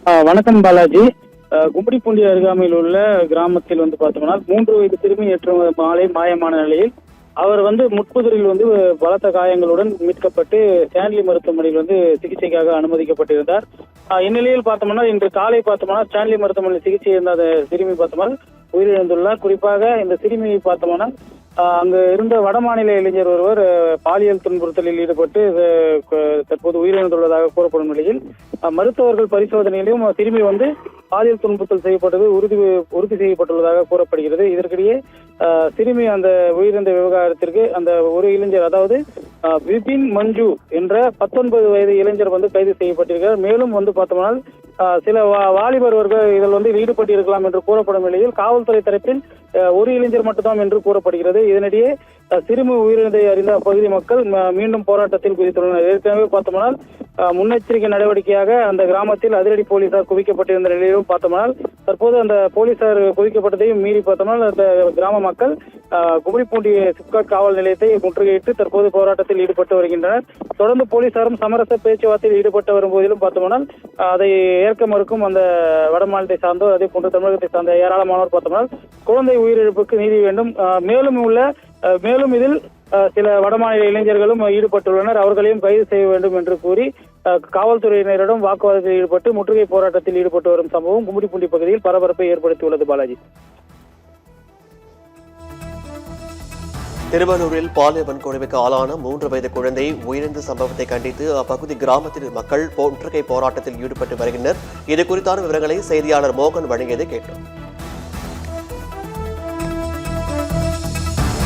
வணக்கம் பாலாஜி. கும்மிடிப்பூண்டி அருகாமையில் உள்ள கிராமத்தில் பார்த்தோம்னா 3 வயது சிறுமி நேற்று மாலை மாயமான நிலையில் அவர் முட்புதரில் பலத்த காயங்களுடன் மீட்கப்பட்டு ஸ்டான்லி மருத்துவமனையில் சிகிச்சைக்காக அனுமதிக்கப்பட்டிருந்தார். இந்நிலையில் பார்த்தோம்னா இன்று காலை பார்த்தோம்னா ஸ்டான்லி மருத்துவமனையில் சிகிச்சை இருந்த அந்த சிறுமி பார்த்தோம்னா உயிரிழந்துள்ளார். குறிப்பாக இந்த சிறுமியை பார்த்தோம்னா அங்கு இருந்த வடமாநில இளைஞர் ஒருவர் பாலியல் துன்புறுத்தலில் ஈடுபட்டு தற்போது உயிரிழந்துள்ளதாக கூறப்படும் நிலையில் மருத்துவர்கள் பரிசோதனையிலும் சிறுமி பாலியல் துன்புறுத்தல் செய்யப்பட்டது உறுதி செய்யப்பட்டுள்ளதாக கூறப்படுகிறது. இதற்கிடையே சிறுமி அந்த உயிரிழந்த விவகாரத்திற்கு அந்த ஒரு இளைஞர், அதாவது விபின் மஞ்சு என்ற 19 வயது இளைஞர் கைது செய்யப்பட்டிருக்கிறார். மேலும் பார்த்தோம்னால் சில வாலிபர்கள் இதில் ஈடுபட்டிருக்கலாம் என்று கூறப்படும் நிலையில் காவல்துறை தரப்பில் ஒரு இளைஞர் மட்டும்தான் என்று கூறப்படுகிறது. இதனிடையே சிறுமி உயிரிழந்ததை அறிந்த அப்பகுதி மக்கள் மீண்டும் போராட்டத்தில் குதித்துள்ளனர். ஏற்கனவே பார்த்தோம்னால் முன்னெச்சரிக்கை நடவடிக்கையாக அந்த கிராமத்தில் அதிரடி போலீசார் குவிக்கப்பட்டிருந்த நிலையிலும் பார்த்தோம்னால் தற்போது அந்த போலீசார் குவிக்கப்பட்டதையும் மீறி பார்த்தோம்னால் அந்த கிராம மக்கள் கும்மிடிப்பூண்டி சிப்காட் காவல் நிலையத்தை முற்றுகையிட்டு தற்போது போராட்டத்தில் ஈடுபட்டு வருகின்றனர். தொடர்ந்து போலீசாரும் சமரச பேச்சுவார்த்தையில் ஈடுபட்டு வரும் போதிலும் பார்த்தோம்னால் அதை ஏற்க மறுக்கும் அந்த வட மாநிலத்தை சார்ந்தோர், அதே போன்று தமிழகத்தை சார்ந்த ஏராளமானோர் பார்த்தோம்னால் குழந்தை உயிரிழப்புக்கு நீதி வேண்டும், மேலும் இதில் சில வடமாநில இளைஞர்களும் ஈடுபட்டுள்ளனர், அவர்களையும் கைது செய்ய வேண்டும் என்று கூறி காவல்துறையினரிடம் வாக்குவாதத்தில் ஈடுபட்டு முற்றுகை போராட்டத்தில் ஈடுபட்டு வரும் சம்பவம் கும்மிடிப்பூண்டி பகுதியில் பரபரப்பை ஏற்படுத்தியுள்ளது. பாலாஜி. திருவள்ளூரில் பாலியல் வன்கொடுமைக்கு ஆளான 3 வயது குழந்தை உயிரிழந்த சம்பவத்தை கண்டித்து அப்பகுதி கிராமத்தில் மக்கள் முற்றுகை போராட்டத்தில் ஈடுபட்டு வருகின்றனர். இது குறித்தான விவரங்களை செய்தியாளர் மோகன் வழங்கியதை கேட்டோம்.